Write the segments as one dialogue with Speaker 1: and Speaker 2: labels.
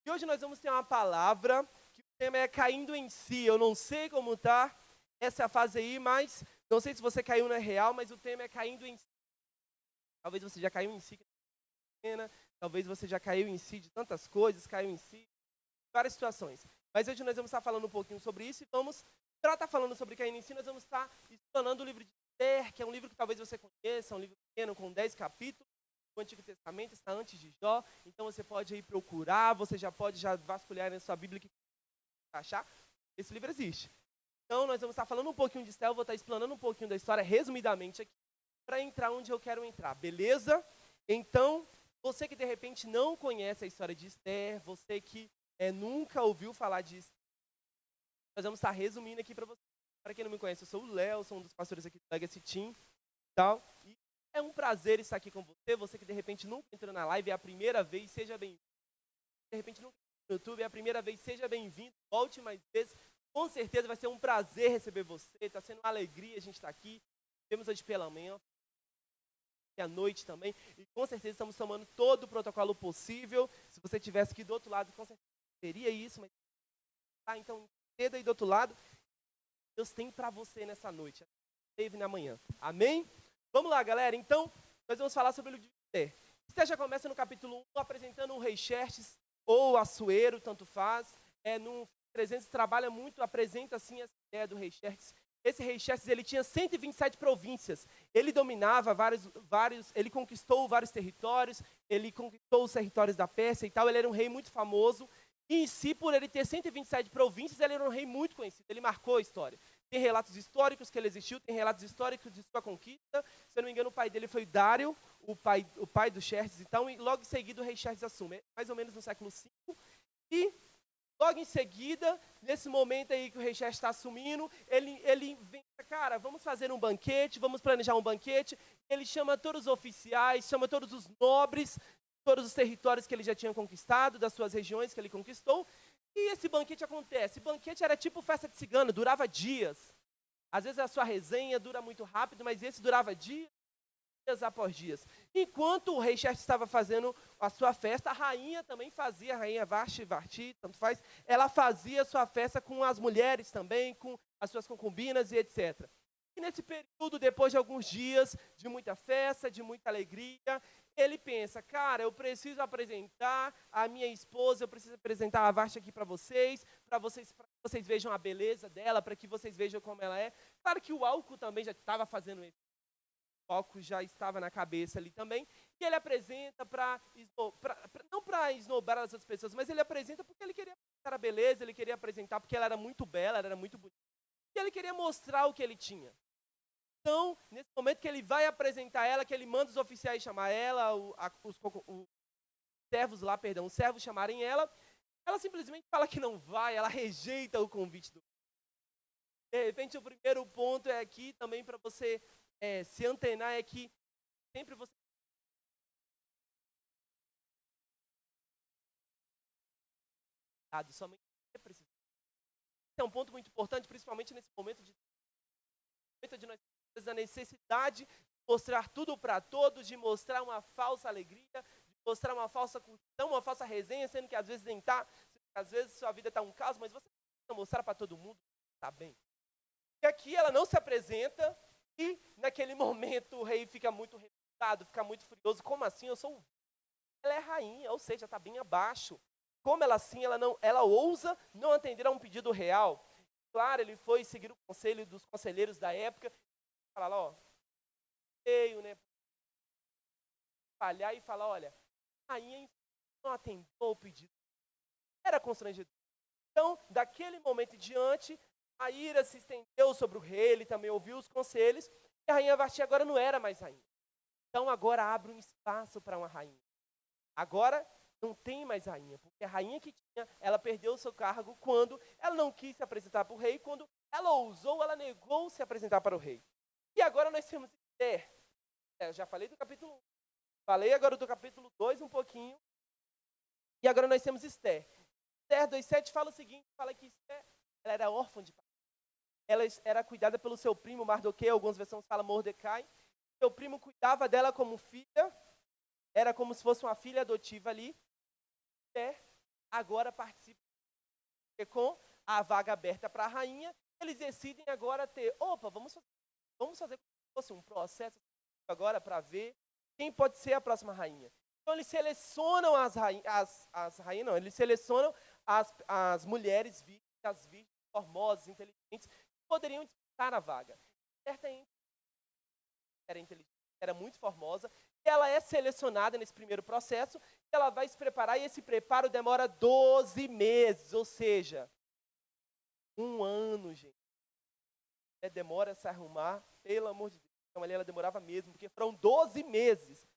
Speaker 1: E hoje nós vamos ter uma palavra que o tema é caindo em si. Eu não sei como tá essa fase aí, mas não sei se você caiu na real, mas o tema é caindo em si. Talvez você já caiu em si, talvez você já caiu em si de tantas coisas, caiu em si, várias situações. Mas hoje nós vamos estar falando um pouquinho sobre isso e vamos, para estar falando sobre caindo em si, nós vamos estar explanando o livro de Esther, que é um livro que talvez você conheça, um livro pequeno com 10 capítulos. O Antigo Testamento está antes de Jó, então você pode ir procurar, você já pode vasculhar na sua Bíblia que achar. Esse livro existe. Então nós vamos estar falando um pouquinho de Esther, eu vou estar explanando um pouquinho da história, resumidamente aqui, para entrar onde eu quero entrar, beleza? Então, você que de repente não conhece a história de Esther, você que nunca ouviu falar disso, nós vamos estar resumindo aqui para você. Para quem não me conhece, eu sou o Léo, sou um dos pastores aqui do Legacy Team. Tal, e é um prazer estar aqui com você, você que de repente nunca entrou na live, é a primeira vez, seja bem-vindo. De repente nunca entrou no YouTube, é a primeira vez, seja bem-vindo, volte mais vezes. Com certeza vai ser um prazer receber você, está sendo uma alegria a gente estar aqui. Temos hoje pela manhã, e à noite também, e com certeza estamos tomando todo o protocolo possível. Se você estivesse aqui do outro lado, com certeza teria isso, mas então cedo aí do outro lado, Deus tem para você nessa noite, teve na manhã. Amém? Vamos lá, galera. Então, nós vamos falar sobre o livro de Esther. Esther já começa no capítulo 1, apresentando o rei Xerxes, ou Assuero, tanto faz. No 300 trabalha muito, apresenta assim essa ideia do rei Xerxes. Esse rei Xerxes, ele tinha 127 províncias. Ele dominava ele conquistou vários territórios, ele conquistou os territórios da Pérsia e tal. Ele era um rei muito famoso. E em si, por ele ter 127 províncias, ele era um rei muito conhecido. Ele marcou a história. Tem relatos históricos que ele existiu, tem relatos históricos de sua conquista. Se eu não me engano, o pai dele foi Dário, o pai do Xerxes, então, e logo em seguida o rei Xerxes assume, mais ou menos no século V. E logo em seguida, nesse momento aí que o rei Xerxes está assumindo, ele vem, cara, vamos fazer um banquete, vamos planejar um banquete. Ele chama todos os oficiais, chama todos os nobres, todos os territórios que ele já tinha conquistado, das suas regiões que ele conquistou. E esse banquete acontece. O banquete era tipo festa de cigano, durava dias. Às vezes a sua resenha dura muito rápido, mas esse durava dias após dias. Enquanto o rei Xerxes estava fazendo a sua festa, a rainha também fazia, a rainha Vashti, tanto faz, ela fazia a sua festa com as mulheres também, com as suas concubinas e etc. E nesse período, depois de alguns dias de muita festa, de muita alegria, ele pensa, cara, eu preciso apresentar a minha esposa, eu preciso apresentar a Vashti aqui para vocês vejam a beleza dela, para que vocês vejam como ela é. Claro que o álcool também já estava fazendo isso. O álcool já estava na cabeça ali também. E ele apresenta não para esnobar as outras pessoas, mas ele apresenta porque ele queria apresentar a beleza, ele queria apresentar porque ela era muito bela, ela era muito bonita. E ele queria mostrar o que ele tinha. Então, nesse momento que ele vai apresentar ela, que ele manda os oficiais chamar ela, os servos chamarem ela simplesmente fala que não vai, ela rejeita o convite do. De repente, o primeiro ponto é aqui também para você se antenar, é que sempre você somente você precisa. Esse é um ponto muito importante, principalmente nesse momento de nós temos a necessidade de mostrar tudo para todos, de mostrar uma falsa alegria, de mostrar uma falsa curtição, uma falsa resenha, sendo que às vezes nem está, às vezes sua vida está um caos, mas você precisa mostrar para todo mundo que está bem. E aqui ela não se apresenta e naquele momento o rei fica muito revoltado, fica muito furioso. Como assim? Ela é rainha, ou seja, está bem abaixo. Como ela assim, ela ousa não atender a um pedido real? Claro, ele foi seguir o conselho dos conselheiros da época, falar, ó, né? Falhar e falar, olha, a rainha não atendeu ao pedido. Era constrangedor. Então, daquele momento em diante, a ira se estendeu sobre o rei, ele também ouviu os conselhos, e a rainha Vashti agora não era mais rainha. Então agora abre um espaço para uma rainha. Agora não tem mais rainha, porque a rainha que tinha, ela perdeu o seu cargo quando ela não quis se apresentar para o rei, quando ela ousou, ela negou se apresentar para o rei. E agora nós temos Esther. Eu já falei do capítulo 1, falei agora do capítulo 2 um pouquinho, e agora nós temos Esther. Esther 2,7 fala o seguinte, fala que Esther, ela era órfã de pai. Ela era cuidada pelo seu primo Mardoqueu, algumas versões falam Mordecai. Seu primo cuidava dela como filha, era como se fosse uma filha adotiva ali. Esther agora participam com a vaga aberta para a rainha. Eles decidem agora vamos fazer como se fosse um processo agora para ver quem pode ser a próxima rainha. Então eles selecionam eles selecionam as mulheres virgens, formosas, inteligentes, que poderiam disputar a vaga. Certamente era inteligente, era muito formosa, e ela é selecionada nesse primeiro processo, ela vai se preparar, e esse preparo demora 12 meses, ou seja, 1 ano, gente. Demora a se arrumar, pelo amor de Deus. Então, ali ela demorava mesmo, porque foram 12 meses.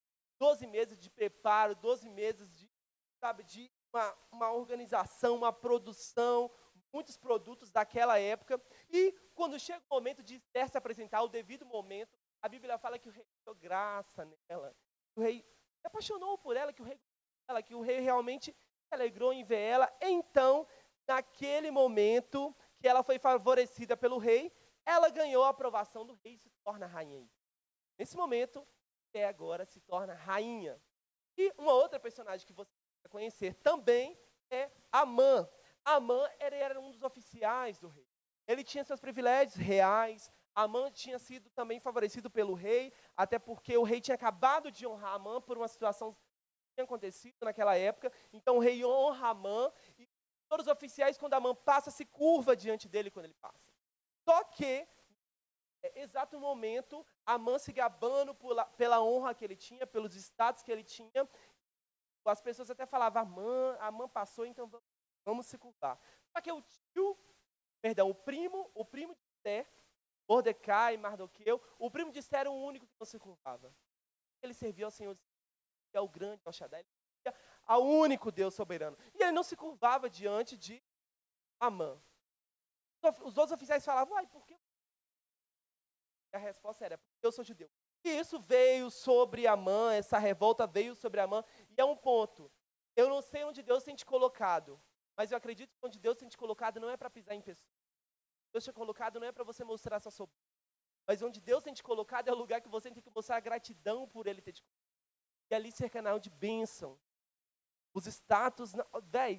Speaker 1: 12 meses de preparo, 12 meses de uma organização, uma produção, muitos produtos daquela época. E quando chega o momento de Esther se apresentar, o devido momento, a Bíblia fala que o rei deu graça nela. O rei se apaixonou por ela, que o rei realmente se alegrou em ver ela. Então, naquele momento que ela foi favorecida pelo rei, ela ganhou a aprovação do rei e se torna rainha. Nesse momento, agora se torna rainha. E uma outra personagem que você vai conhecer também é Amã. Amã era um dos oficiais do rei. Ele tinha seus privilégios reais. Amã tinha sido também favorecido pelo rei, até porque o rei tinha acabado de honrar Amã por uma situação que tinha acontecido naquela época. Então o rei honra Amã e todos os oficiais, quando Amã passa, se curva diante dele quando ele passa. Só que, exato momento, Amã se gabando pela honra que ele tinha, pelos status que ele tinha, as pessoas até falavam, Amã passou, então vamos se curvar. Só que o primo de Esther, Mordecai, Mardoqueu, o primo de Esther era o único que não se curvava. Ele servia ao Senhor, que é o grande El Shaddai, ele servia ao único Deus soberano. E ele não se curvava diante de Amã. Os outros oficiais falavam, por que? E a resposta era, porque eu sou judeu. E isso veio sobre Amã, essa revolta veio sobre Amã, e é um ponto. Eu não sei onde Deus tem te colocado, mas eu acredito que onde Deus tem te colocado não é para pisar em pessoas. Deus te colocado não é para você mostrar sua soberba, mas onde Deus tem te colocado é o lugar que você tem que mostrar gratidão por Ele ter te colocado. E ali ser canal de bênção. Os status,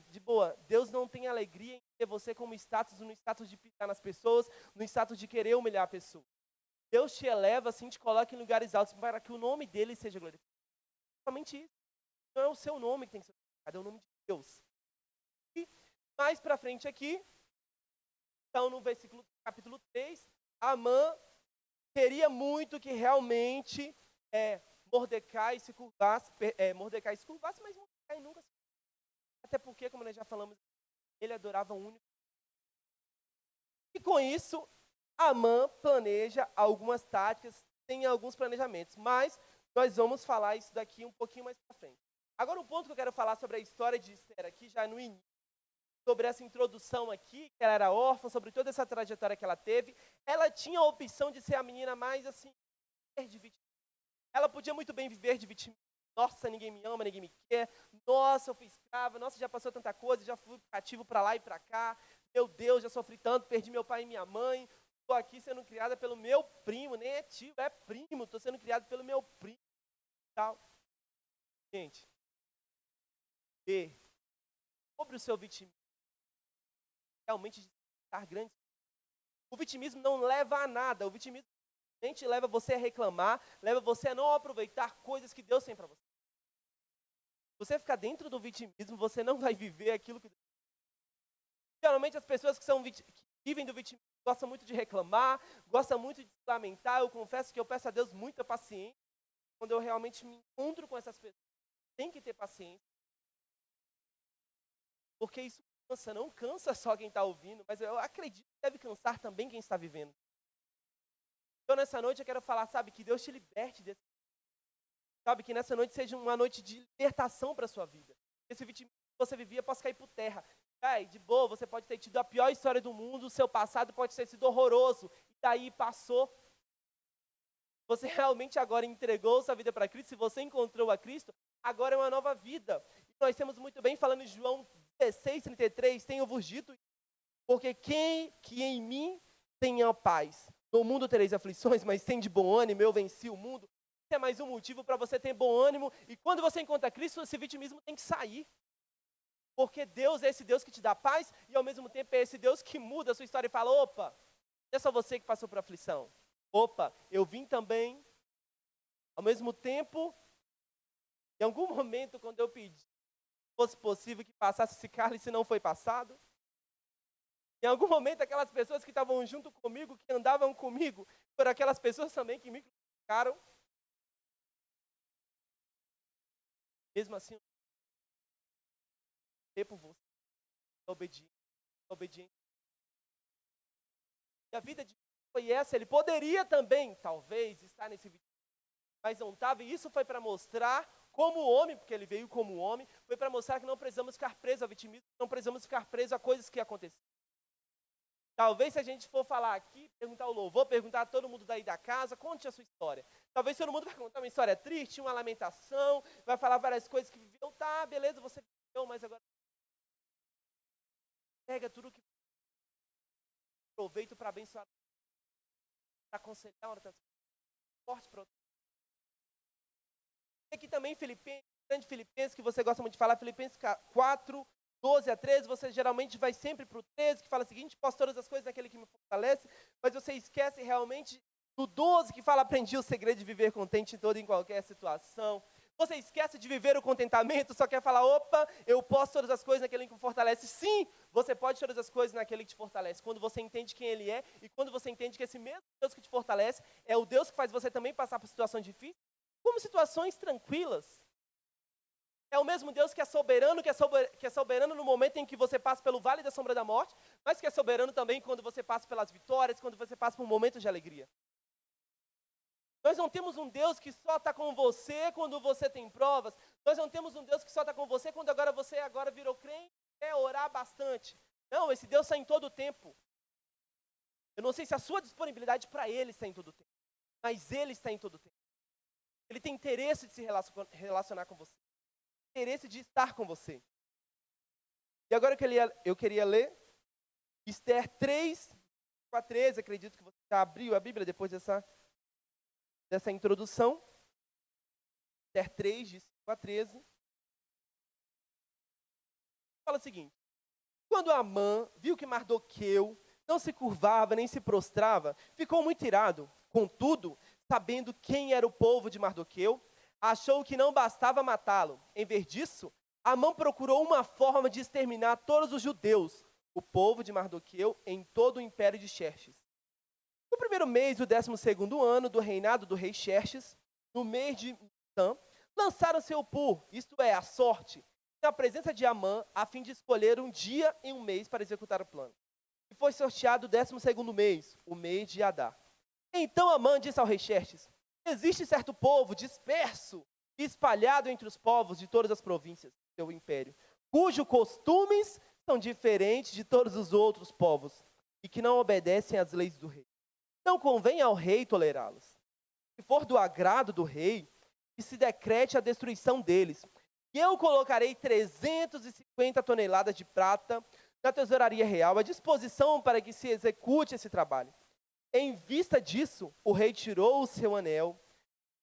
Speaker 1: de boa, Deus não tem alegria em ter você como status, no status de pisar nas pessoas, no status de querer humilhar a pessoa. Deus te eleva, assim, te coloca em lugares altos para que o nome dele seja glorificado. Somente isso. Não é o seu nome que tem que ser glorificado, é o nome de Deus. E mais para frente aqui, então no capítulo 3, Amã queria muito que realmente Mordecai se curvasse, mas Mordecai nunca se curvasse. Até porque, como nós já falamos, ele adorava o único. E com isso, Amã planeja algumas táticas, tem alguns planejamentos, mas nós vamos falar isso daqui um pouquinho mais para frente. Agora, um ponto que eu quero falar sobre a história de Esther aqui, já no início, sobre essa introdução aqui, que ela era órfã, sobre toda essa trajetória que ela teve, ela tinha a opção de ser a menina mais, assim, de vitimismo. Ela podia muito bem viver de vitimismo. Nossa, ninguém me ama, ninguém me quer. Nossa, eu fui escrava. Nossa, já passou tanta coisa, já fui cativo para lá e para cá. Meu Deus, já sofri tanto, perdi meu pai e minha mãe. Estou aqui sendo criada pelo meu primo, nem é tio, é primo. Estou sendo criado pelo meu primo. Tal. Gente, sobre o seu vitimismo, realmente estar grande. O vitimismo não leva a nada. O vitimismo leva você a reclamar, leva você a não aproveitar coisas que Deus tem para você. Se você ficar dentro do vitimismo, você não vai viver aquilo que Deus tem. Geralmente as pessoas que vivem do vitimismo gostam muito de reclamar, gostam muito de se lamentar. Eu confesso que eu peço a Deus muita paciência. Quando eu realmente me encontro com essas pessoas, tem que ter paciência. Porque isso cansa, não cansa só quem está ouvindo, mas eu acredito que deve cansar também quem está vivendo. Então, nessa noite, eu quero falar, que Deus te liberte desse. Que nessa noite seja uma noite de libertação para a sua vida. Esse vitimismo que você vivia possa cair por terra. De boa, você pode ter tido a pior história do mundo, o seu passado pode ter sido horroroso, e daí passou. Você realmente agora entregou sua vida para Cristo, se você encontrou a Cristo, agora é uma nova vida. E nós temos muito bem, falando em João 16:33, tenho-vos dito, porque quem que em mim tenha paz. No mundo tereis aflições, mas tem de bom ânimo, eu venci o mundo. Isso é mais um motivo para você ter bom ânimo. E quando você encontra Cristo, esse vitimismo tem que sair. Porque Deus é esse Deus que te dá paz e ao mesmo tempo é esse Deus que muda a sua história e fala, opa, não é só você que passou por aflição. Opa, eu vim também. Ao mesmo tempo, em algum momento, quando eu pedi que fosse possível que passasse esse cálice, não foi passado. Em algum momento, aquelas pessoas que estavam junto comigo, que andavam comigo, foram aquelas pessoas também que me criticaram. Mesmo assim, eu por você, obediente. E a vida de Jesus foi essa, ele poderia também, talvez, estar nesse vídeo, mas não estava, e isso foi para mostrar como homem, porque ele veio como homem, foi para mostrar que não precisamos ficar presos ao vitimismo, não precisamos ficar presos a coisas que aconteceram. Talvez se a gente for falar aqui, perguntar o louvor, perguntar a todo mundo daí da casa, conte a sua história. Talvez todo mundo vai contar uma história triste, uma lamentação, vai falar várias coisas que viveu. Tá, beleza, você viveu, mas agora pega tudo que aproveito para abençoar, para aconselhar outras pessoas, forte para outras. Aqui também Filipenses, grande Filipenses, que você gosta muito de falar, Filipenses 4, 12 a 13, você geralmente vai sempre para o 13, que fala o seguinte, posso todas as coisas naquele que me fortalece, mas você esquece realmente do 12, que fala, aprendi o segredo de viver contente em toda e em qualquer situação. Você esquece de viver o contentamento, só quer falar, opa, eu posso todas as coisas naquele que me fortalece. Sim, você pode todas as coisas naquele que te fortalece. Quando você entende quem Ele é e quando você entende que esse mesmo Deus que te fortalece é o Deus que faz você também passar por situações difíceis, como situações tranquilas. É o mesmo Deus que é soberano, que é soberano no momento em que você passa pelo vale da sombra da morte, mas que é soberano também quando você passa pelas vitórias, quando você passa por momentos de alegria. Nós não temos um Deus que só está com você quando você tem provas. Nós não temos um Deus que só está com você quando você agora virou crente e quer orar bastante. Não, esse Deus está em todo o tempo. Eu não sei se a sua disponibilidade para Ele está em todo o tempo, mas Ele está em todo o tempo. Ele tem interesse de se relacionar com você. Interesse de estar com você. E agora eu queria ler Esther 3, 4 a 13, acredito que você já abriu a Bíblia depois dessa introdução. Esther 3, de 5 a 13. Fala o seguinte, quando Amã viu que Mardoqueu não se curvava nem se prostrava, ficou muito irado. Contudo, sabendo quem era o povo de Mardoqueu, achou que não bastava matá-lo. Em vez disso, Amã procurou uma forma de exterminar todos os judeus, o povo de Mardoqueu, em todo o império de Xerxes. No primeiro mês do 12º ano do reinado do rei Xerxes, no mês de Nisan, lançaram seu pur, isto é, a sorte, na presença de Amã, a fim de escolher um dia e um mês para executar o plano. E foi sorteado o 12º mês, o mês de Adar. Então Amã disse ao rei Xerxes, existe certo povo disperso e espalhado entre os povos de todas as províncias do seu império, cujos costumes são diferentes de todos os outros povos e que não obedecem às leis do rei. Não convém ao rei tolerá-los. Se for do agrado do rei, que se decrete a destruição deles. E eu colocarei 350 toneladas de prata na tesouraria real à disposição para que se execute esse trabalho. Em vista disso, o rei tirou o seu anel,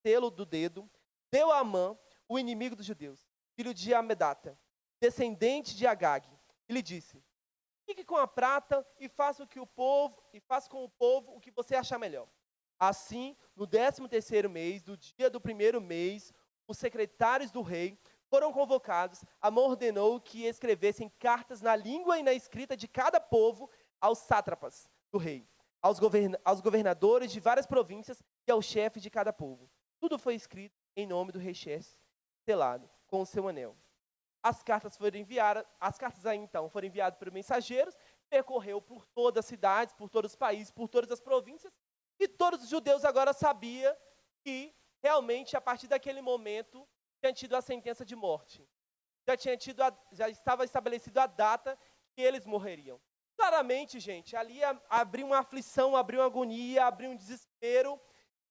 Speaker 1: selo do dedo, deu a Amã, o inimigo dos judeus, filho de Amedata, descendente de Agag, e lhe disse, fique com a prata e faça com o povo o que você achar melhor. Assim, no 13º mês, do dia do primeiro mês, os secretários do rei foram convocados. Amã ordenou que escrevessem cartas na língua e na escrita de cada povo aos sátrapas do rei, aos governadores de várias províncias e ao chefe de cada povo. Tudo foi escrito em nome do rei Xerxes, selado com o seu anel. As cartas aí então foram enviadas por mensageiros, percorreu por todas as cidades, por todos os países, por todas as províncias, e todos os judeus agora sabiam que realmente a partir daquele momento tinha tido a sentença de morte. Já estava estabelecida a data que eles morreriam. Claramente, gente, ali abriu uma aflição, abriu uma agonia, abriu um desespero.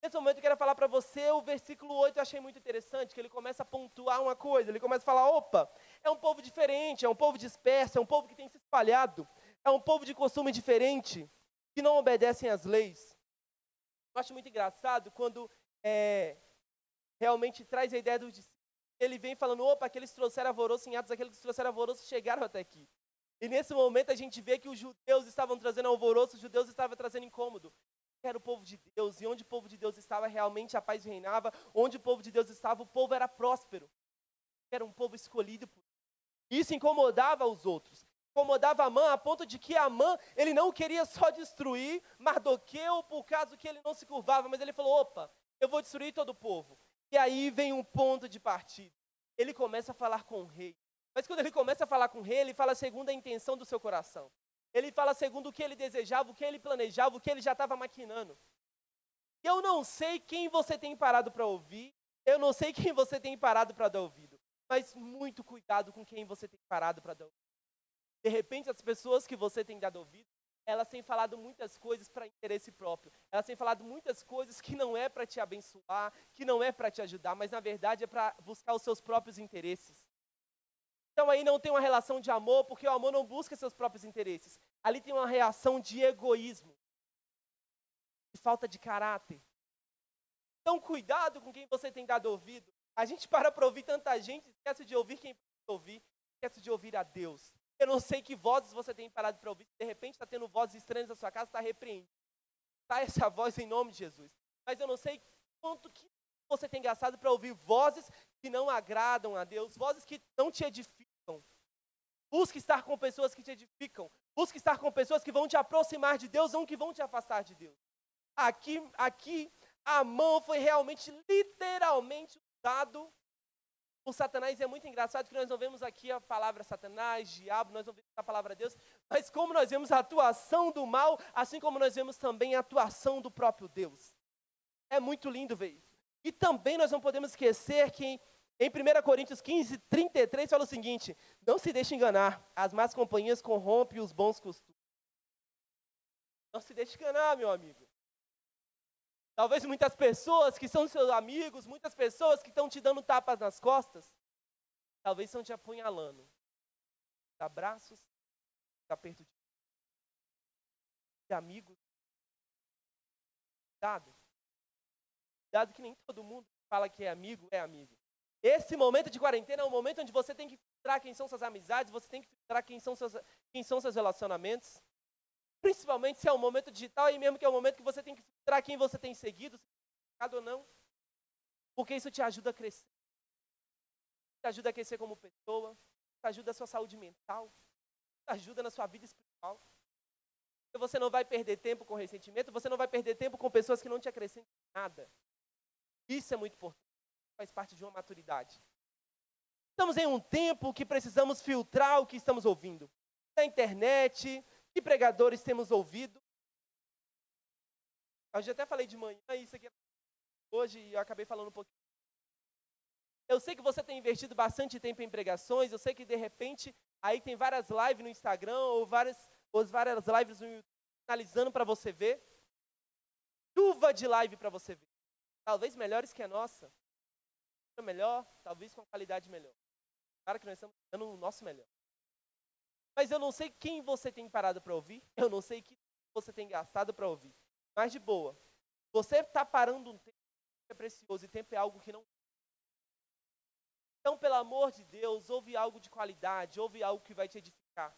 Speaker 1: Nesse momento eu quero falar para você, o versículo 8 eu achei muito interessante, que ele começa a pontuar uma coisa, ele começa a falar, opa, é um povo diferente, é um povo disperso, é um povo que tem se espalhado, é um povo de costume diferente, que não obedecem às leis. Eu acho muito engraçado quando realmente traz a ideia do discípulo. ele vem falando, opa, aqueles que trouxeram alvoroço em Atos, aqueles que trouxeram alvoroço chegaram até aqui. E nesse momento a gente vê que os judeus estavam trazendo alvoroço, os judeus estavam trazendo incômodo. Era o povo de Deus, e onde o povo de Deus estava, realmente a paz reinava. Onde o povo de Deus estava, o povo era próspero. Era um povo escolhido por Deus. Isso incomodava os outros. Incomodava Amã, a ponto de que Amã, ele não queria só destruir Mardoqueu por causa que ele não se curvava, mas ele falou, opa, eu vou destruir todo o povo. E aí vem um ponto de partida. Ele começa a falar com o rei. Mas quando ele começa a falar com o rei, ele fala segundo a intenção do seu coração. Ele fala segundo o que ele desejava, o que ele planejava, o que ele já estava maquinando. Eu não sei quem você tem parado para ouvir, eu não sei quem você tem parado para dar ouvido, mas muito cuidado com quem você tem parado para dar ouvido. De repente, as pessoas que você tem dado ouvido, elas têm falado muitas coisas para interesse próprio. Elas têm falado muitas coisas que não é para te abençoar, que não é para te ajudar, mas na verdade é para buscar os seus próprios interesses. Então aí não tem uma relação de amor, porque o amor não busca seus próprios interesses. Ali tem uma reação de egoísmo, de falta de caráter. Então cuidado com quem você tem dado ouvido. A gente para ouvir tanta gente, esquece de ouvir quem precisa ouvir, esquece de ouvir a Deus. Eu não sei que vozes você tem parado para ouvir, de repente está tendo vozes estranhas na sua casa, está repreendido. Tá essa voz em nome de Jesus. Mas eu não sei quanto que você tem gastado para ouvir vozes que não agradam a Deus, vozes que não te edificam. Busque estar com pessoas que te edificam. Busque estar com pessoas que vão te aproximar de Deus, não que vão te afastar de Deus. Aqui Amã foi realmente, literalmente usado por Satanás. E é muito engraçado que nós não vemos aqui a palavra Satanás, diabo, nós não vemos a palavra Deus, mas como nós vemos a atuação do mal, assim como nós vemos também a atuação do próprio Deus. É muito lindo ver isso. E também nós não podemos esquecer que em 1 Coríntios 15, 33, fala o seguinte, não se deixe enganar, as más companhias corrompem os bons costumes. Não se deixe enganar, meu amigo. Talvez muitas pessoas que são seus amigos, muitas pessoas que estão te dando tapas nas costas, talvez estão te apunhalando. Abraços, aperto de amigos. Cuidado que nem todo mundo que fala que é amigo, é amigo. Esse momento de quarentena é um momento onde você tem que filtrar quem são suas amizades, você tem que filtrar quem são seus relacionamentos. Principalmente se é um momento digital, e mesmo que é um momento que você tem que filtrar quem você tem seguido, se é pecado ou não. Porque isso te ajuda a crescer. Te ajuda a crescer como pessoa, te ajuda a sua saúde mental, te ajuda na sua vida espiritual. Você não vai perder tempo com ressentimento, você não vai perder tempo com pessoas que não te acrescentam nada. Isso é muito importante, faz parte de uma maturidade. Estamos em um tempo que precisamos filtrar o que estamos ouvindo. Na internet, que pregadores temos ouvido? Eu já até falei de manhã, isso aqui hoje eu acabei falando um pouquinho. Eu sei que você tem investido bastante tempo em pregações, eu sei que de repente aí tem várias lives no Instagram ou várias lives no YouTube analisando para você ver. Chuva de live para você ver. Talvez melhores que a nossa. Melhor, talvez com qualidade melhor. Claro que nós estamos dando o nosso melhor. Mas eu não sei quem você tem parado para ouvir, eu não sei o que você tem gastado para ouvir. Mas de boa, você está parando um tempo que é precioso e tempo é algo que não... Então, pelo amor de Deus, ouve algo de qualidade, ouve algo que vai te edificar.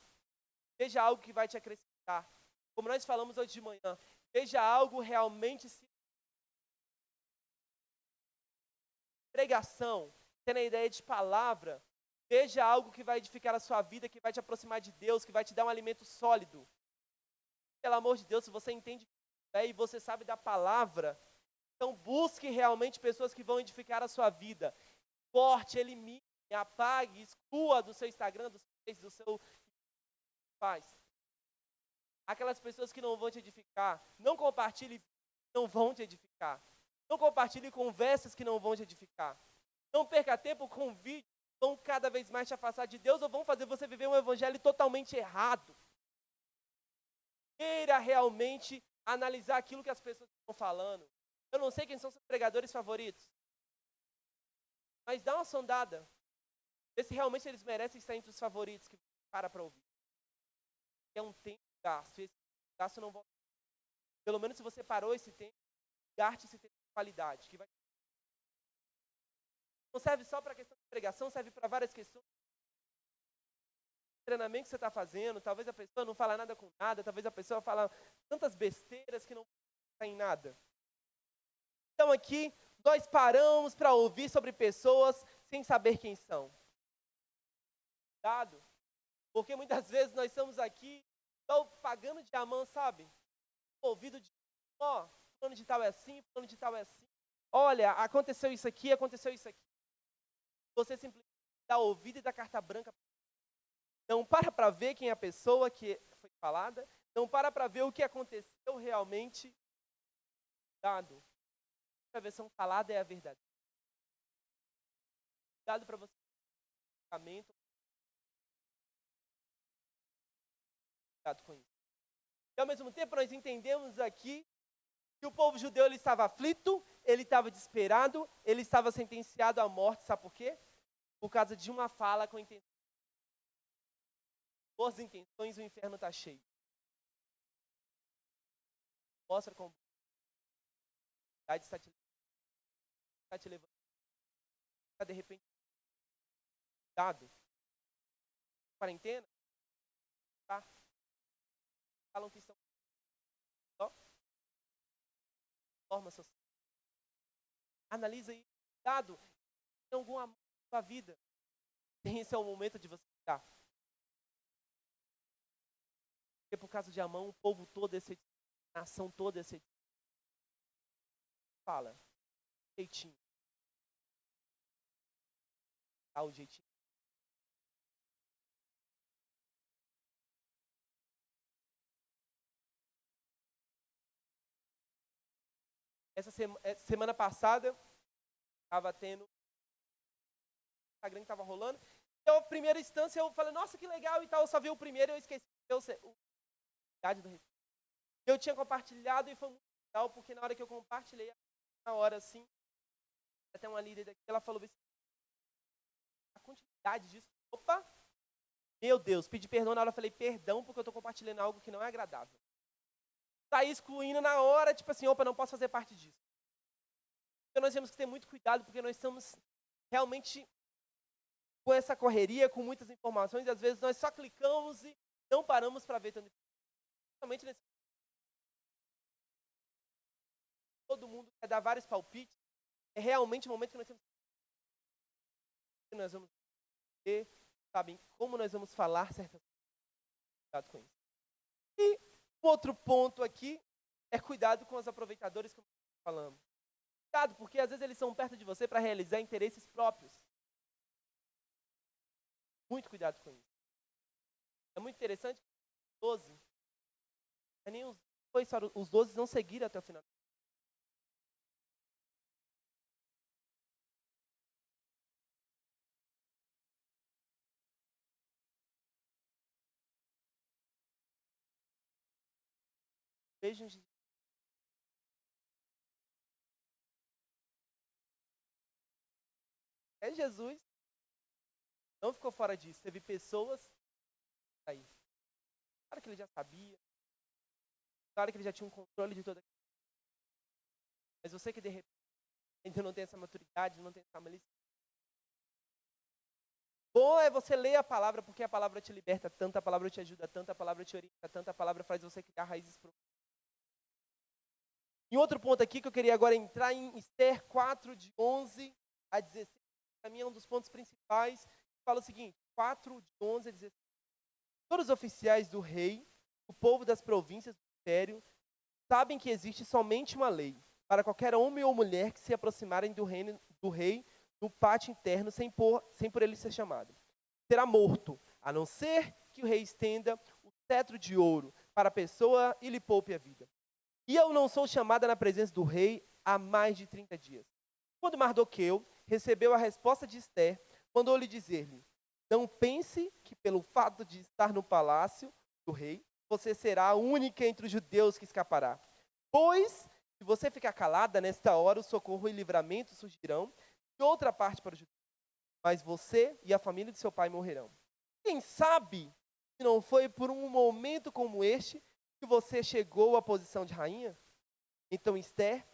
Speaker 1: Veja algo que vai te acrescentar. Como nós falamos hoje de manhã, veja algo realmente... Pregação, tendo a ideia de palavra, veja algo que vai edificar a sua vida, que vai te aproximar de Deus, que vai te dar um alimento sólido. Pelo amor de Deus, se você entende e você sabe da palavra, então busque realmente pessoas que vão edificar a sua vida. Corte, elimine, apague, exclua do seu Instagram, do seu... Faz. Aquelas pessoas que não vão te edificar, não compartilhe, não vão te edificar. Não compartilhe conversas que não vão te edificar. Não perca tempo com vídeos que vão cada vez mais te afastar de Deus ou vão fazer você viver um evangelho totalmente errado. Queira realmente analisar aquilo que as pessoas estão falando. Eu não sei quem são seus pregadores favoritos, mas dá uma sondada. Vê se realmente eles merecem estar entre os favoritos que para ouvir. É um tempo gasto. Esse gasto não volta. Pelo menos se você parou esse tempo, gaste esse tempo de qualidade, que vai Não serve só para a questão de pregação, serve para várias questões. Treinamento que você está fazendo, talvez a pessoa não fala nada com nada, talvez a pessoa fala tantas besteiras que não tem nada. Então aqui, nós paramos para ouvir sobre pessoas sem saber quem são. Cuidado, porque muitas vezes nós estamos aqui só pagando diamante, sabe? Ouvido de, fulano de tal é assim, fulano de tal é assim. Olha, aconteceu isso aqui, aconteceu isso aqui. Você simplesmente dá ouvido e dá carta branca. Não para ver quem é a pessoa que foi falada, não para ver o que aconteceu realmente. Cuidado. A versão falada é a verdade. Cuidado para você. Cuidado com isso. E ao mesmo tempo nós entendemos aqui que o povo judeu ele estava aflito, ele estava desesperado, ele estava sentenciado à morte, sabe por quê? Por causa de uma fala com intenção. Boas intenções, o inferno está cheio. Mostra como a está te levando. De repente, cuidado. Quarentena, tá? Falam que estão só norma social. Analisa aí, cuidado. Tem algum amor na sua vida? Esse é o momento de você ficar. Porque por causa de Amã, o povo todo esse, a nação toda esse fala, jeitinho. Dá o jeitinho. Essa semana passada, estava tendo, o Instagram estava rolando. Então, a primeira instância, eu falei, nossa, que legal e tal. Eu só vi o primeiro e eu esqueci. Eu tinha compartilhado e foi muito legal, porque na hora que eu compartilhei, na hora assim, até uma líder daqui, ela falou assim, a quantidade disso, opa, meu Deus, pedi perdão na hora, eu falei, perdão, porque eu estou compartilhando algo que não é agradável. Saí excluindo na hora, tipo assim, opa, não posso fazer parte disso. Então nós temos que ter muito cuidado, porque nós estamos realmente com essa correria, com muitas informações, e às vezes nós só clicamos e não paramos para ver tanto. Principalmente nesse todo mundo quer dar vários palpites, é realmente o momento que nós temos que nós vamos ver, sabem, como nós vamos falar certas coisas. Cuidado com isso. E o outro ponto aqui é cuidado com os aproveitadores que falamos. Cuidado, porque às vezes eles são perto de você para realizar interesses próprios. Muito cuidado com isso. É muito interessante, 12, nem os 12 não seguiram até o final. Vejam Jesus não ficou fora disso. Teve pessoas aí. Claro que ele já sabia. Claro que ele já tinha um controle de toda. Mas você que de repente ainda não tem essa maturidade, não tem essa malícia. Bom é você ler a palavra, porque a palavra te liberta tanto, a palavra te ajuda tanto, a palavra te orienta tanto, a palavra faz você criar raízes profundas. E outro ponto aqui que eu queria agora entrar em Esther 4, de 11 a 16, para mim é um dos pontos principais, fala o seguinte, 4, de 11 a 16. Todos os oficiais do rei, o povo das províncias do império, sabem que existe somente uma lei para qualquer homem ou mulher que se aproximarem do rei no pátio interno sem por ele ser chamado. Será morto, a não ser que o rei estenda o cetro de ouro para a pessoa e lhe poupe a vida. E eu não sou chamada na presença do rei há mais de 30 dias. Quando Mardoqueu recebeu a resposta de Esther, mandou-lhe dizer-lhe, não pense que pelo fato de estar no palácio do rei, você será a única entre os judeus que escapará. Pois, se você ficar calada, nesta hora o socorro e livramento surgirão de outra parte para os judeus. Mas você e a família de seu pai morrerão. Quem sabe se não foi por um momento como este que você chegou à posição de rainha? Então Esther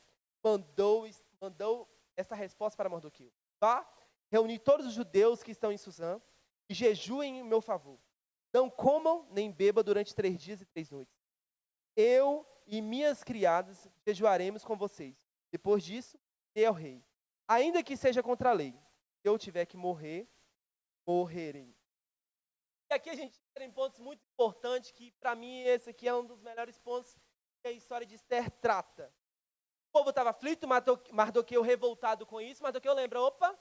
Speaker 1: mandou essa resposta para Mardoqueu. Vá reuni todos os judeus que estão em Suzã e jejuem em meu favor. Não comam nem bebam durante 3 dias e 3 noites. Eu e minhas criadas jejuaremos com vocês. Depois disso, dê ao rei. Ainda que seja contra a lei, se eu tiver que morrer, morrerei. E aqui a gente entra em pontos muito importantes, que para mim esse aqui é um dos melhores pontos que a história de Esther trata. O povo estava aflito, Mardoqueu revoltado com isso. Mardoqueu lembra, opa,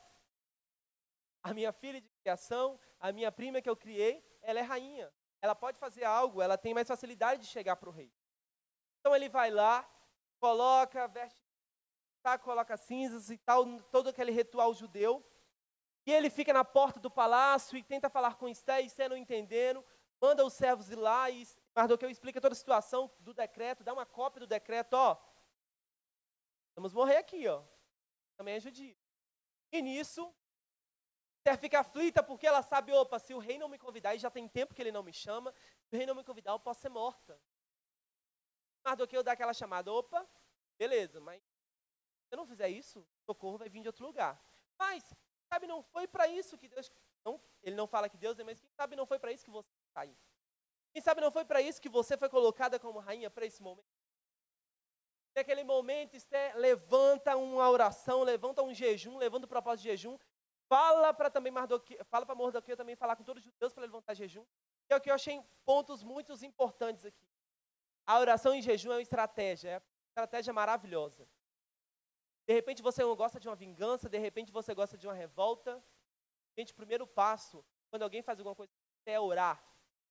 Speaker 1: a minha filha de criação, a minha prima que eu criei, ela é rainha. Ela pode fazer algo, ela tem mais facilidade de chegar para o rei. Então ele vai lá, coloca, veste, coloca cinzas e tal, todo aquele ritual judeu. E ele fica na porta do palácio e tenta falar com Esther, e Esther não entendendo, manda os servos ir lá e Mardoqueu explica toda a situação do decreto, dá uma cópia do decreto, ó. Vamos morrer aqui, ó. Também é judia. E nisso, Esther fica aflita porque ela sabe, opa, se o rei não me convidar, e já tem tempo que ele não me chama, se o rei não me convidar, eu posso ser morta. Mardoqueu dá aquela chamada, opa, beleza, mas se eu não fizer isso, o socorro vai vir de outro lugar. Mas, sabe, não foi para isso que Deus... Não, ele não fala que Deus é, mas quem sabe não foi para isso que você está aí. Quem sabe não foi para isso que você foi colocada como rainha para esse momento. Naquele momento, Esther levanta uma oração, levanta um jejum, levanta o propósito de jejum, fala para Mardoqueu também falar com todos os judeus para levantar jejum. E é o que eu achei pontos muito importantes aqui. A oração em jejum é uma estratégia maravilhosa. De repente você não gosta de uma vingança, de repente você gosta de uma revolta. Gente, o primeiro passo, quando alguém faz alguma coisa, é orar.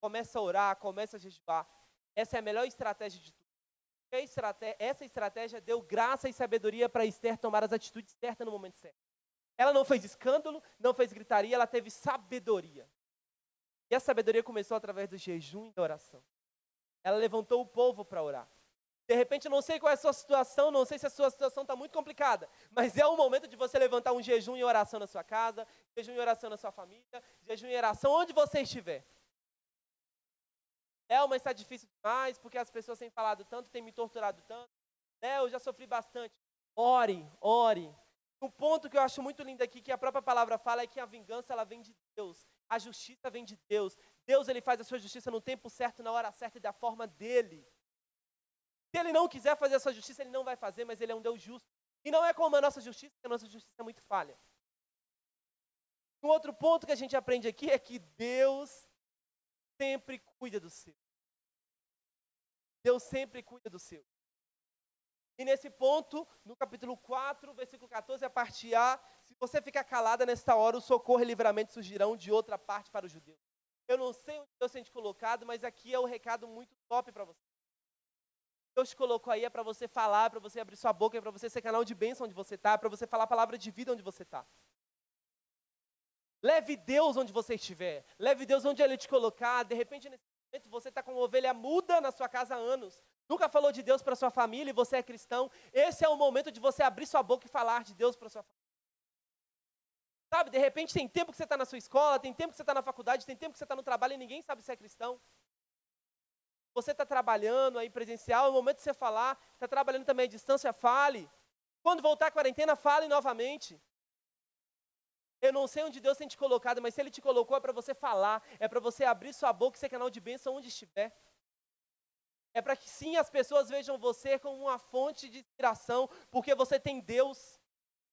Speaker 1: Começa a orar, começa a jejuar. Essa é a melhor estratégia de tudo. Essa estratégia deu graça e sabedoria para Esther tomar as atitudes certas no momento certo. Ela não fez escândalo, não fez gritaria, ela teve sabedoria. E a sabedoria começou através do jejum e da oração. Ela levantou o povo para orar. De repente, eu não sei qual é a sua situação, não sei se a sua situação está muito complicada, mas é o momento de você levantar um jejum e oração na sua casa, jejum e oração na sua família, jejum e oração onde você estiver. Mas está difícil demais, porque as pessoas têm falado tanto, têm me torturado tanto. Eu já sofri bastante. Ore, ore. Um ponto que eu acho muito lindo aqui, que a própria palavra fala, é que a vingança ela vem de Deus. A justiça vem de Deus. Deus ele faz a sua justiça no tempo certo, na hora certa e da forma dele. Se ele não quiser fazer a sua justiça, ele não vai fazer, mas ele é um Deus justo. E não é como a nossa justiça, porque a nossa justiça é muito falha. Um outro ponto que a gente aprende aqui é que Deus sempre cuida do seu. Deus sempre cuida do seu. E nesse ponto, no capítulo 4, versículo 14, a parte A, se você ficar calada nesta hora, o socorro e livramento surgirão de outra parte para os judeus. Eu não sei onde Deus tem te colocado, mas aqui é um recado muito top para você. Deus te colocou aí é para você falar, para você abrir sua boca, é para você ser canal de bênção onde você está, para você falar a palavra de vida onde você está. Leve Deus onde você estiver. Leve Deus onde Ele te colocar. De repente, nesse momento, você está com uma ovelha muda na sua casa há anos. Nunca falou de Deus para sua família e você é cristão. Esse é o momento de você abrir sua boca e falar de Deus para sua família. Sabe, de repente tem tempo que você está na sua escola, tem tempo que você está na faculdade, tem tempo que você está no trabalho e ninguém sabe se é cristão. Você está trabalhando aí presencial, é o momento de você falar. Está trabalhando também à distância, fale. Quando voltar a quarentena, fale novamente. Eu não sei onde Deus tem te colocado, mas se Ele te colocou é para você falar, é para você abrir sua boca e ser canal de bênção onde estiver. É para que sim as pessoas vejam você como uma fonte de inspiração, porque você tem Deus.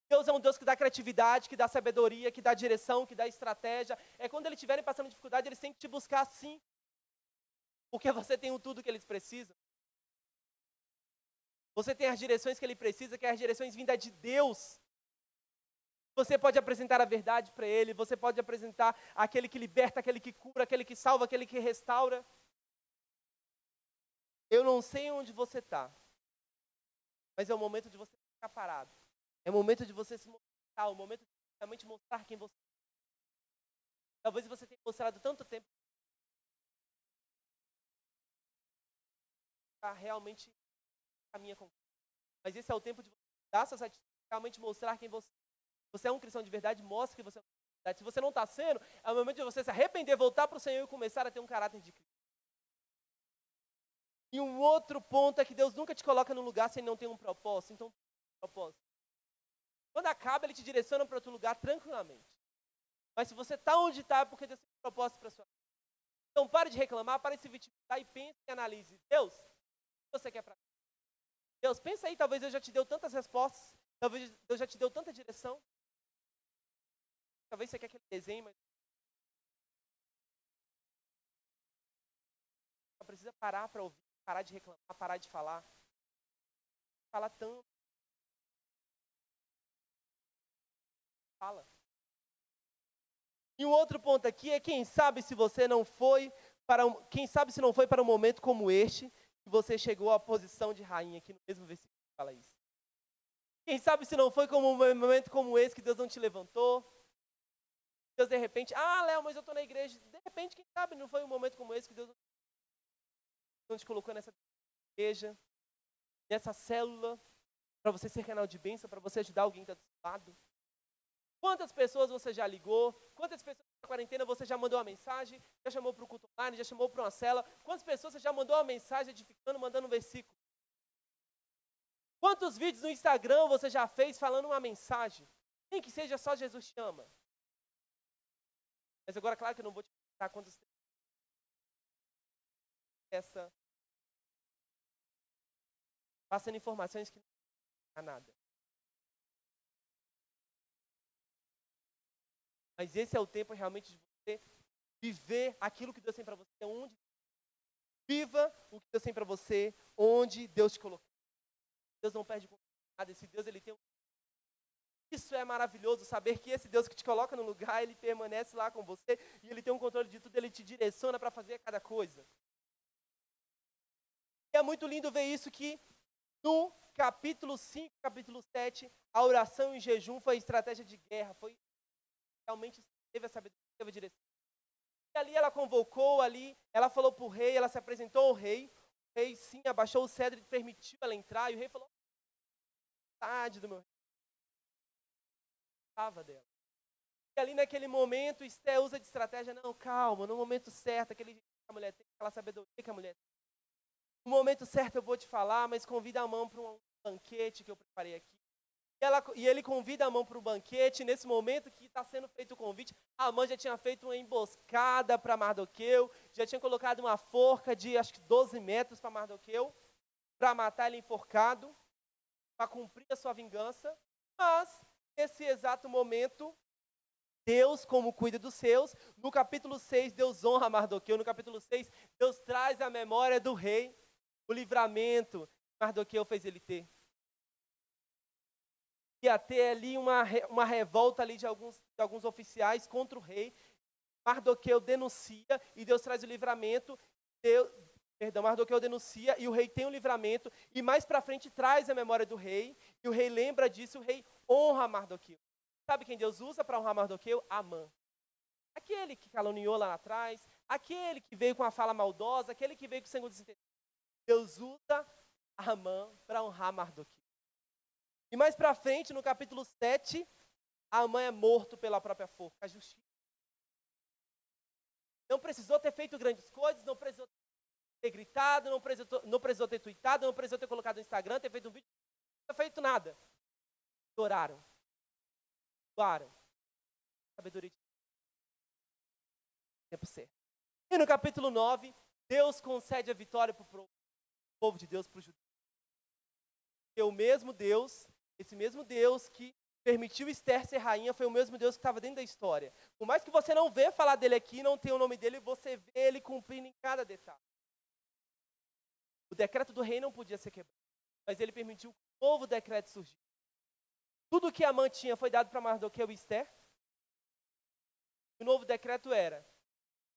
Speaker 1: Deus é um Deus que dá criatividade, que dá sabedoria, que dá direção, que dá estratégia. É quando eles estiverem passando dificuldade, eles têm que te buscar sim. Porque você tem tudo que eles precisam. Você tem as direções que ele precisa, que é as direções vindas de Deus. Você pode apresentar a verdade para ele, você pode apresentar aquele que liberta, aquele que cura, aquele que salva, aquele que restaura. Eu não sei onde você está, mas é o momento de você ficar parado. É o momento de você se mostrar, é o momento de realmente mostrar quem você é. Talvez você tenha mostrado tanto tempo para realmente caminhar com. Mas esse é o tempo de você dar suas atitudes, realmente mostrar quem você é. Você é um cristão de verdade, mostre que você é um cristão de verdade. Se você não está sendo, é o momento de você se arrepender, voltar para o Senhor e começar a ter um caráter de Cristo. E um outro ponto é que Deus nunca te coloca num lugar sem não ter um propósito. Então, propósito. Quando acaba, ele te direciona para outro lugar tranquilamente. Mas se você está onde está, é porque Deus tem um propósito para sua vida. Então pare de reclamar, pare de se vitimizar e pense e analise. Deus, o que você quer para mim? Deus, pensa aí, talvez Deus já te deu tantas respostas, talvez Deus já te deu tanta direção. Talvez você quer aquele desenho, mas só precisa parar para ouvir, parar de reclamar, parar de falar. Fala tanto. Fala. E um outro ponto aqui é quem sabe se você não foi quem sabe se não foi para um momento como este que você chegou à posição de rainha, aqui no mesmo versículo que fala isso. Quem sabe se não foi como um momento como esse que Deus não te levantou? Deus de repente, Léo, mas eu estou na igreja. De repente, quem sabe não foi um momento como esse que Deus não te colocou nessa igreja, nessa célula, para você ser canal de bênção, para você ajudar alguém que está do seu lado. Quantas pessoas você já ligou? Quantas pessoas na quarentena você já mandou uma mensagem? Já chamou para o culto online? Já chamou para uma cela? Quantas pessoas você já mandou uma mensagem edificando, mandando um versículo? Quantos vídeos no Instagram você já fez falando uma mensagem? Nem que seja só Jesus te ama. Mas agora, claro que eu não vou te contar quantos essa passando informações que não há nada. Mas esse é o tempo realmente de você viver aquilo que Deus tem para você, onde viva o que Deus tem para você, onde Deus te colocou. Deus não perde nada, esse Deus ele tem Isso é maravilhoso, saber que esse Deus que te coloca no lugar, ele permanece lá com você e ele tem um controle de tudo, ele te direciona para fazer cada coisa. E é muito lindo ver isso que no capítulo 5, capítulo 7, a oração em jejum foi estratégia de guerra, foi realmente teve a sabedoria, teve a direção. E ali ela convocou, ela falou para o rei, ela se apresentou ao rei, o rei sim abaixou o cedro e permitiu ela entrar, e o rei falou, vontade do meu rei, estava dela. E ali naquele momento, Esté usa de estratégia, não, calma, no momento certo, aquele que a mulher tem, aquela sabedoria que a mulher tem. No momento certo eu vou te falar, mas convida a mão para um banquete que eu preparei aqui. E ele convida a mão para o banquete, nesse momento que está sendo feito o convite, a mãe já tinha feito uma emboscada para Mardoqueu, já tinha colocado uma forca de acho que 12 metros para Mardoqueu, para matar ele enforcado, para cumprir a sua vingança. Mas, nesse exato momento, Deus, como cuida dos seus, no capítulo 6, Deus honra Mardoqueu, no capítulo 6, Deus traz a memória do rei, o livramento que Mardoqueu fez ele ter. Ia ter ali uma revolta ali de alguns oficiais contra o rei. Mardoqueu denuncia e Deus traz o livramento. Mardoqueu denuncia e o rei tem o livramento. E mais para frente traz a memória do rei. E o rei lembra disso, o rei honra Mardoqueu. Sabe quem Deus usa para honrar Mardoqueu? Amã. Aquele que caluniou lá atrás, aquele que veio com a fala maldosa, aquele que veio com sangue desinteressado. Deus usa Amã para honrar Mardoqueu. E mais para frente, no capítulo 7, Amã é morto pela própria forca, a justiça. Não precisou ter feito grandes coisas, não precisou ter gritado, não precisou ter tweetado, não precisou ter colocado no Instagram, ter feito um vídeo, não feito nada. Oraram. Doaram. Sabedoria de tempo certo. E no capítulo 9, Deus concede a vitória para o povo de Deus, para os judeus. Porque o mesmo Deus, esse mesmo Deus que permitiu Esther ser rainha, foi o mesmo Deus que estava dentro da história. Por mais que você não vê falar dele aqui, não tem o nome dele, você vê ele cumprindo em cada detalhe. O decreto do rei não podia ser quebrado, mas ele permitiu que um novo decreto surgisse. Tudo que Amã tinha foi dado para Mardoqueu e Esther. O novo decreto era,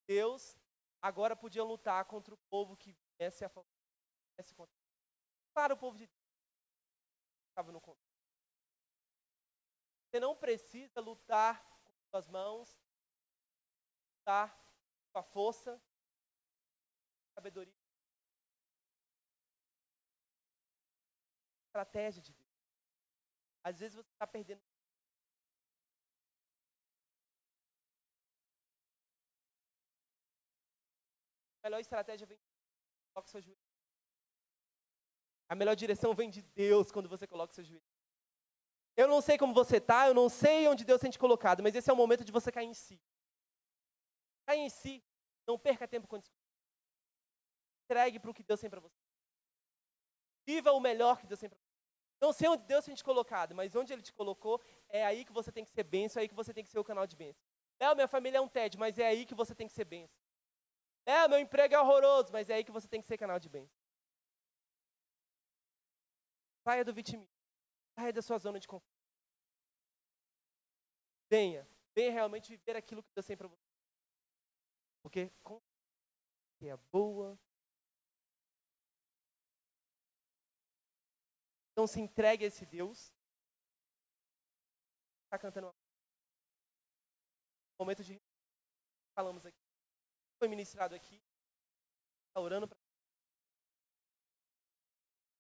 Speaker 1: Deus agora podia lutar contra o povo que viesse a favor. Para o povo de Deus. Estava no controle. Você não precisa lutar com suas mãos, lutar com a força, sabedoria. Estratégia de Deus. Às vezes você está perdendo. A melhor estratégia vem de coloca o seu joelho. A melhor direção vem de Deus quando você coloca o seu joelho. Eu não sei como você está, eu não sei onde Deus tem te colocado, mas esse é o momento de você cair em si. Caia em si, não perca tempo com discussão. Entregue para o que Deus tem para você. Viva o melhor que Deus tem para você. Não sei onde Deus tem te colocado, mas onde Ele te colocou, é aí que você tem que ser bênção, é aí que você tem que ser o canal de bênção. Minha família é um tédio, mas é aí que você tem que ser bênção. Meu emprego é horroroso, mas é aí que você tem que ser canal de bênção. Saia do vitimismo. Saia da sua zona de conforto. Venha realmente viver aquilo que Deus tem para você. Porque que é boa. Então se entregue a esse Deus. Está cantando uma momento de falamos aqui. Foi ministrado aqui. Está orando para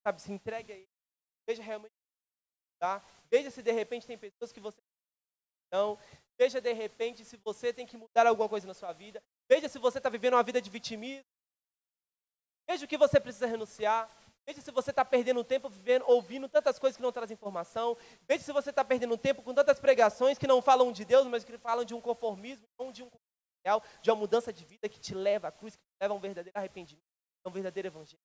Speaker 1: sabe, se entregue a Ele. Veja realmente, tá? Veja se de repente tem pessoas que você não. Veja de repente se você tem que mudar alguma coisa na sua vida. Veja se você está vivendo uma vida de vitimismo. Veja o que você precisa renunciar. Veja se você está perdendo tempo ouvindo tantas coisas que não trazem informação. Veja se você está perdendo tempo com tantas pregações que não falam de Deus, mas que falam de um conformismo, não de um real, de uma mudança de vida que te leva à cruz, que te leva a um verdadeiro arrependimento, a um verdadeiro evangelho.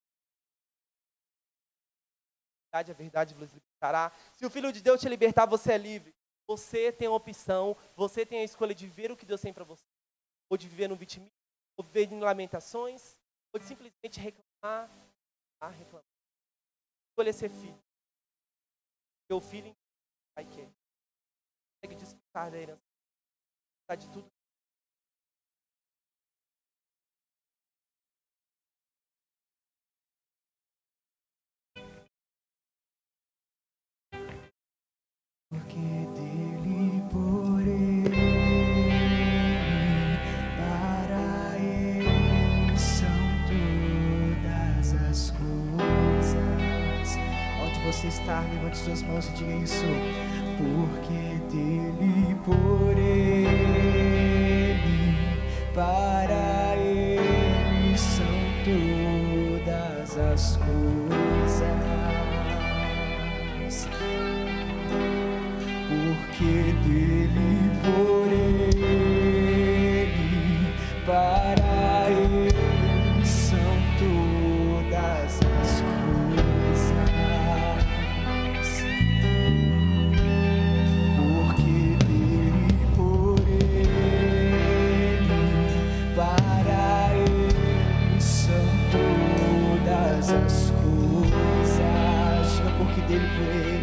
Speaker 1: A verdade vos libertará. Se o Filho de Deus te libertar, você é livre. Você tem a opção, você tem a escolha de viver o que Deus tem para você. Ou de viver no vitimismo, ou de viver em lamentações, ou de simplesmente reclamar. Escolher ser filho. Seu filho vai querer. Consegue desfrutar da herança. De tudo.
Speaker 2: Porque dele, por ele, para ele são todas as coisas. Onde você está, levante suas mãos e diga isso. Porque dele, por ele, para ele são todas as coisas. Porque dele, por ele, para ele são todas as coisas. Porque dele, por ele, para ele são todas as coisas. Diga porque dele, por ele.